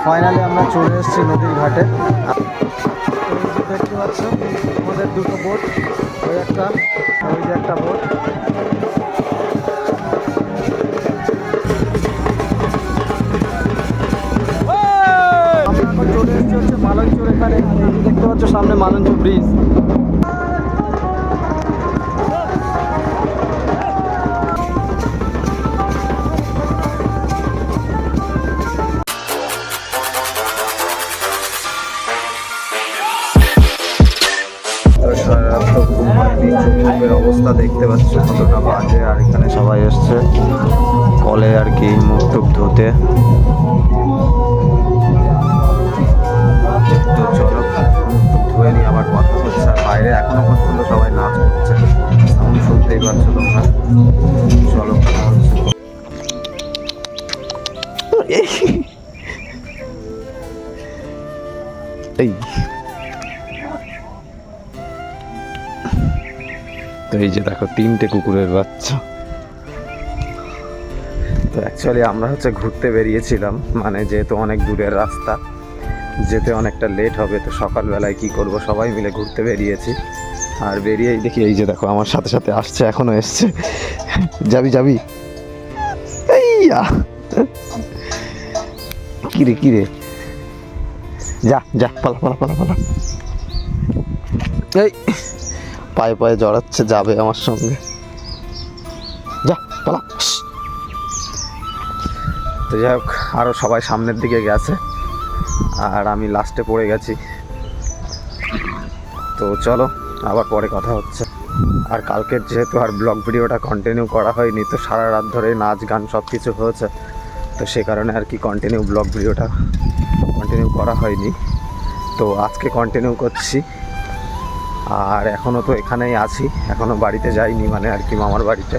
Finally আমরা চলে এসেছি নদীর ঘাটে। দেখতে পাচ্ছ আমাদের দুটো বোট, ওই একটা ওই যে একটা বোট। আমরা এখন চলে এসেছি হচ্ছে মালঞ্চর এখানে। দেখতে পাচ্ছ সামনে মালঞ্চর ব্রিজ। চোখের অবস্থা দেখতে পাচ্ছ কতটা বাজে। আর এখানে সবাই এসছে কলে আর কি মুখ টুক ধুতে। তো চলো মুখ টুক ধুয়ে নিয়ে আবার কথা হচ্ছে। আর বাইরে এখনো পর্যন্ত সবাই নাচ করছে, সাউন্ড শুনতেই পাচ্ছ তোমরা। চলো কথা হচ্ছে। এই তো এই যে দেখো 3টে কুকুরের বাচ্চা। তো অ্যাকচুয়ালি আমরা হচ্ছে ঘুরতে বেরিয়েছিলাম, মানে যেহেতু অনেক দূরের রাস্তা, যেতে অনেকটা লেট হবে। তো সকালবেলায় কি করব, সবাই মিলে ঘুরতে বেরিয়েছি। আর বেরিয়েই দেখি এই যে দেখো আমার সাথে সাথে আসছে, এখনো এসছে। যাবি যাবি এইয়া কিরে কিরে, যা যা পালা পালা পালা পালা। এই পায়ে পায়ে জড়াচ্ছে, যাবে আমার সঙ্গে, যা পালা। তো যাই হোক আরও সবাই সামনের দিকে গেছে আর আমি লাস্টে পড়ে গেছি। তো চলো আবার পরে কথা হচ্ছে। আর কালকের যেহেতু আর ব্লগ ভিডিওটা কন্টিনিউ করা হয়নি, তো সারা রাত ধরে নাচ গান সব কিছু হয়েছে, তো সে কারণে আর কি কন্টিনিউ ব্লগ ভিডিওটা কন্টিনিউ করা হয়নি। তো আজকে কন্টিনিউ করছি। আর এখনও তো এখানেই আছি, এখনও বাড়িতে যাইনি, মানে আর কি মামার বাড়িতে।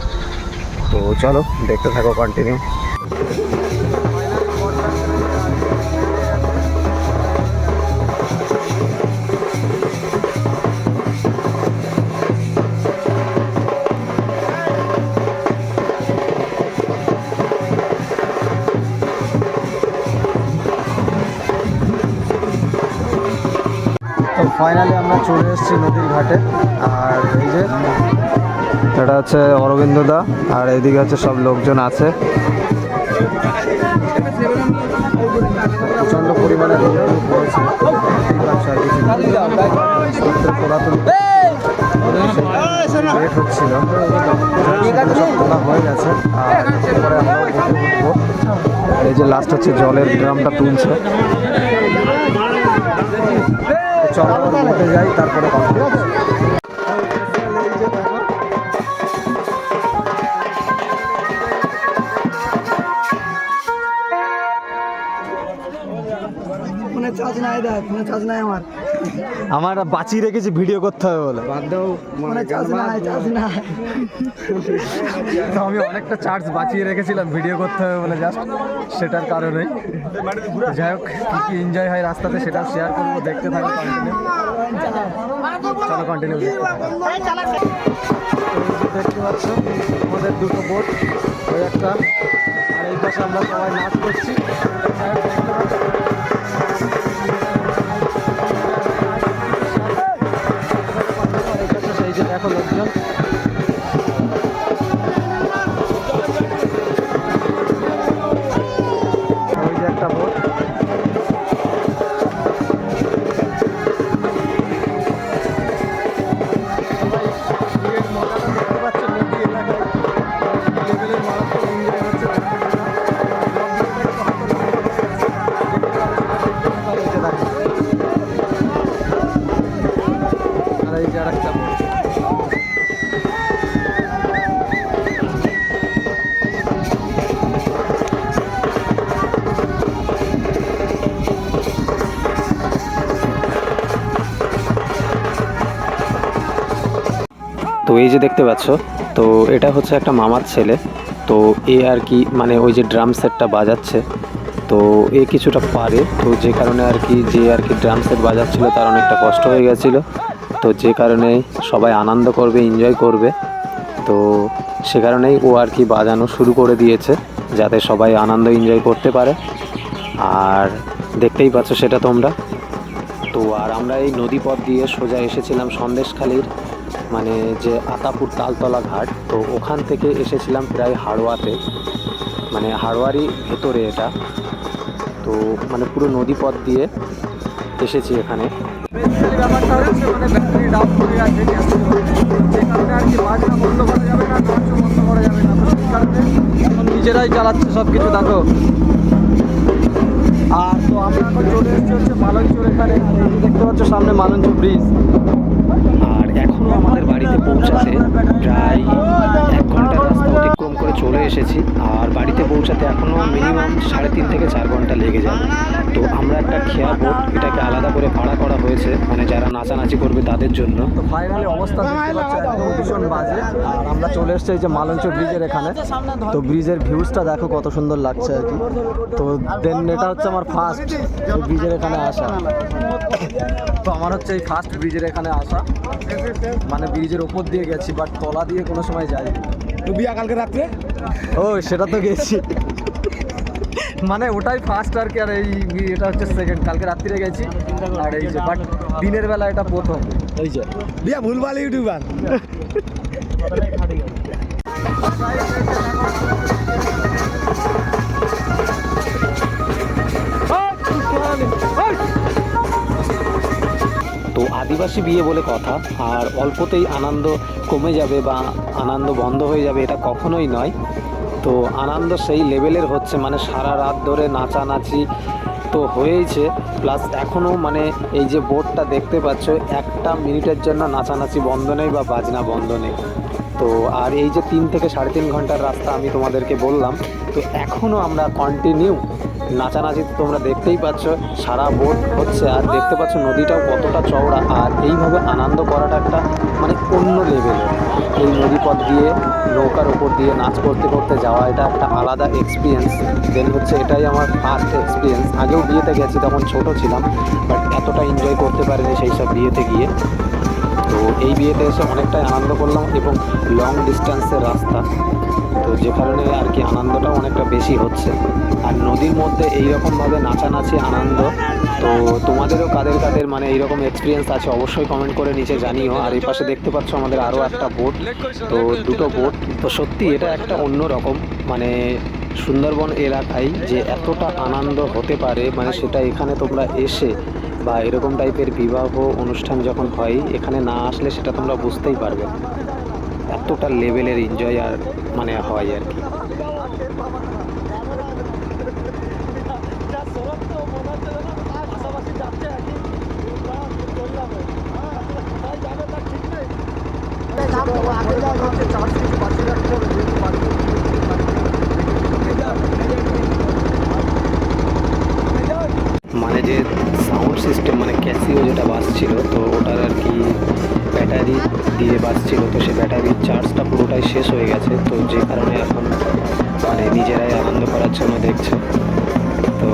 তো চলো দেখতে থাকো কন্টিনিউ। তো ফাইনালি আমরা চলে এসেছি নদীর ঘাটে। আর এই যে এটা হচ্ছে অরবিন্দ দা, আর এইদিকে হচ্ছে সব লোকজন আছে। প্রচণ্ড পরিমাণে পড়েছে, লেট হচ্ছিল, সব তোলা হয়ে গেছে। আর এরপরে আমরা উঠবো। এই যে লাস্ট হচ্ছে জলের ড্রামটা তুলছে। চলো বলতে যাই, তারপরে কথা বলছি। ফোনে চার্জ নাই, দেখ ফোনে চার্জ নাই আমার। আমার বাঁচিয়ে রেখেছি ভিডিও করতে হবে বলে। বাদ দাও, ফোনে চার্জ নাই, চার্জ নাই। তো আমি অনেকটা চার্জ বাঁচিয়ে রেখেছিলাম ভিডিও করতে হবে বলে, জাস্ট সেটার কারণেই। যাই হোক কী কী এনজয় হয় রাস্তাতে সেটাও শেয়ার করবো, দেখতে থাকো কন্টিনিউ। চলো কন্টিনিউ দেখতে পাচ্ছ আমাদের দুটো বোট, ওই একটা আর এই পাশে আমরা সবাই নাচ করছি। সেই যে দেখো লোকজন। ওই যে একটা বোট। তো এই যে দেখতে পাচ্ছ, তো এটা হচ্ছে একটা মামার ছেলে। তো এ আর কি মানে ওই যে ড্রাম সেটটা বাজাচ্ছে, তো এ কিছুটা পারে। তো যে কারণে আর কি যে আর কি ড্রাম সেট বাজাচ্ছিল তার অনেকটা কষ্ট হয়ে গেছিলো। তো যে কারণে সবাই আনন্দ করবে, এনজয় করবে, তো সে কারণেই ও আর কি বাজানো শুরু করে দিয়েছে, যাতে সবাই আনন্দ এনজয় করতে পারে। আর দেখতেই পাচ্ছ সেটা তোমরা। তো আর আমরা এই নদী পথ দিয়ে সোজা এসেছিলাম সন্দেশখালির মানে যে আতাপুর তালতলা ঘাট, তো ওখান থেকে এসেছিলাম প্রায় হাড়োয়াতে, মানে হাড়োয়ারই ভেতরে এটা। তো মানে পুরো নদী পথ দিয়ে এসেছি এখানে। ব্যাপারটা হচ্ছে মানে ব্যাটারি ডাউন হয়ে গেছে, যে কারণে আর কি বাজনা বন্ধ করা যাবে না, টর্চও বন্ধ করা যাবে না, তো সেই কারণে এখন নিজেরাই চালাচ্ছে সব কিছু। দেখো, আর তো আমরা এখন চলে এসেছি হচ্ছে মালঞ্চর এখানে। এই যে দেখতে পাচ্ছ সামনে মালঞ্চ ব্রিজ। আর এখনও আমাদের বাড়িতে পৌঁছাতে প্রায় 1 ঘন্টার রাস্তা অতিক্রম করে চলে এসেছি। আর বাড়িতে পৌঁছাতে এখনও মিনিমাম 3.5 থেকে 4 ঘন্টা লেগে যাবে। তো আমরা একটা খেয়া বোট, এটাকে আলাদা করে ভাড়া করা হয়েছে মানে যারা নাচানাচি করবে তাদের জন্য। তো ফাইনালি অবস্থা দেখতে পাচ্ছ একদম ভীষণ বাজে। আর আমরা চলে এসেছি এই যে মালঞ্চ ব্রিজের এখানে। তো ব্রিজের ভিউজটা দেখো কত সুন্দর লাগছে আর কি। তো দেন এটা হচ্ছে আমার ফার্স্ট ব্রিজের এখানে আসা। তো আমার হচ্ছে এই ফার্স্ট ব্রিজের এখানে আসা, মানে ব্রিজের ওপর দিয়ে গেছি বাট তলা দিয়ে কোনো সময় যাইনি। তো বিয়া কালকে রাত্রে ও সেটা তো গেছি, মানে ওটাই ফার্স্ট আর কি। আর এই এটা হচ্ছে সেকেন্ড, কালকে রাত্রিরে গেছি। আর এই যে বাট দিনের বেলা এটা প্রথম। এই যে বিয়া ভুলভাল ইউটিউবার। তো আদিবাসী বিয়ে বলে কথা, আর অল্পতেই আনন্দ কমে যাবে বা আনন্দ বন্ধ হয়ে যাবে এটা কখনোই নয়। তো আনন্দ সেই লেভেলের হচ্ছে, মানে সারা রাত ধরে নাচানাচি তো হয়েইছে, প্লাস এখনও মানে এই যে বোটটা দেখতে পাচ্ছ 1 মিনিটের জন্য নাচানাচি বন্ধ নেই বা বাজনা বন্ধ নেই। তো আর এই যে 3 থেকে 3.5 ঘন্টার রাস্তা আমি তোমাদেরকে বললাম, তো এখনও আমরা কন্টিনিউ নাচানাচি তোমরা দেখতেই পাচ্ছ, সারা বোট হচ্ছে। আর দেখতে পাচ্ছ নদীটাও কতটা চওড়া। আর এইভাবে আনন্দ করাটা একটা মানে অন্য লেভেলের। এই নদী পথ দিয়ে নৌকার ওপর দিয়ে নাচ করতে করতে যাওয়া, এটা একটা আলাদা এক্সপিরিয়েন্স। দেন হচ্ছে এটাই আমার ফার্স্ট এক্সপিরিয়েন্স। আগেও বিয়েতে গেছি, তখন ছোট ছিলাম, বাট এতটা এনজয় করতে পারিনি সেই সব বিয়েতে গিয়ে। তো এই বিয়েতে এসে অনেকটাই আনন্দ করলাম, এবং লং ডিস্টেন্সের রাস্তা, তো যে কারণে আর কি আনন্দটাও অনেকটা বেশি হচ্ছে। আর নদীর মধ্যে এইরকমভাবে নাচানাচি আনন্দ, তো তোমাদেরও কাদের কাদের মানে এইরকম এক্সপিরিয়েন্স আছে অবশ্যই কমেন্ট করে নিচে জানিও। আর এই পাশে দেখতে পাচ্ছ আমাদের আরও একটা বোট, তো 2টো বোট। তো সত্যি এটা একটা অন্য রকম, মানে সুন্দরবন এলাকায় যে এতটা আনন্দ হতে পারে, মানে সেটা এখানে তোমরা এসে বা এরকম টাইপের বিবাহ অনুষ্ঠান যখন হয় এখানে না আসলে সেটা তোমরা বুঝতেই পারবে না। এতটা লেভেলের এনজয় আর মানে হয় আর কি। মানে যে সাউন্ড সিস্টেম মানে ক্যাসিও যেটা বাজছিল, তো ওটার আর কি ব্যাটারি দিয়ে বাজছিল, তো সেই ব্যাটারির চার্জটা পুরোটাই শেষ হয়ে গেছে। তো যে কারণে এখন মানে নিজেরাই আনন্দ করার জন্য দেখছে, তো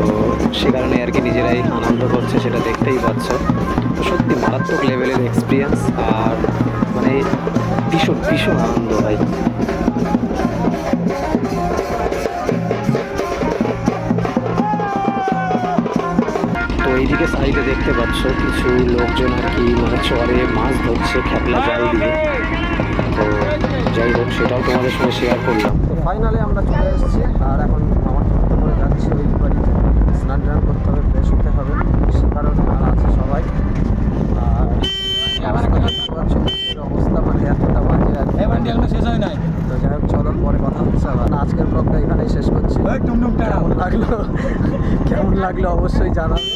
সে কারণে আর কি নিজেরাই আনন্দ করছে, সেটা দেখতেই পাচ্ছ। তো সত্যি মারাত্মক লেভেলের এক্সপিরিয়েন্স, আর মানে ভীষণ ভীষণ আনন্দ হয়। তো এইদিকে সাইডে দেখতে পাচ্ছ কিছু লোকজন আর কি মানে চরে মাছ ধরছে খেপলা জাল দিয়ে। তো যাই হোক, সেটাও তোমাদের সঙ্গে শেয়ার করলাম। তো ফাইনালি আমরা চলে এসেছি, আর এখন আমার মতো করে যাচ্ছি ওই বাড়িতে। স্নান টান করতে হবে, ফ্রেশ হতে হবে, সে কারণে আর আছে সবাই। আর অবস্থা মানে এতটা বাজে আর কি। শেষ হয় নাই। তো যাই হোক, চলো পরে কথা হচ্ছে আবার। আজকের ব্লগটা এখানেই শেষ করছি। কেমন লাগলো অবশ্যই জানাবে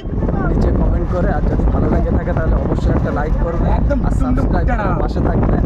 নিচে কমেন্ট করে। আর যদি ভালো লাগে থাকে তাহলে অবশ্যই একটা লাইক করবে, একদম আর সাবস্ক্রাইব করে পাশে থাকবে।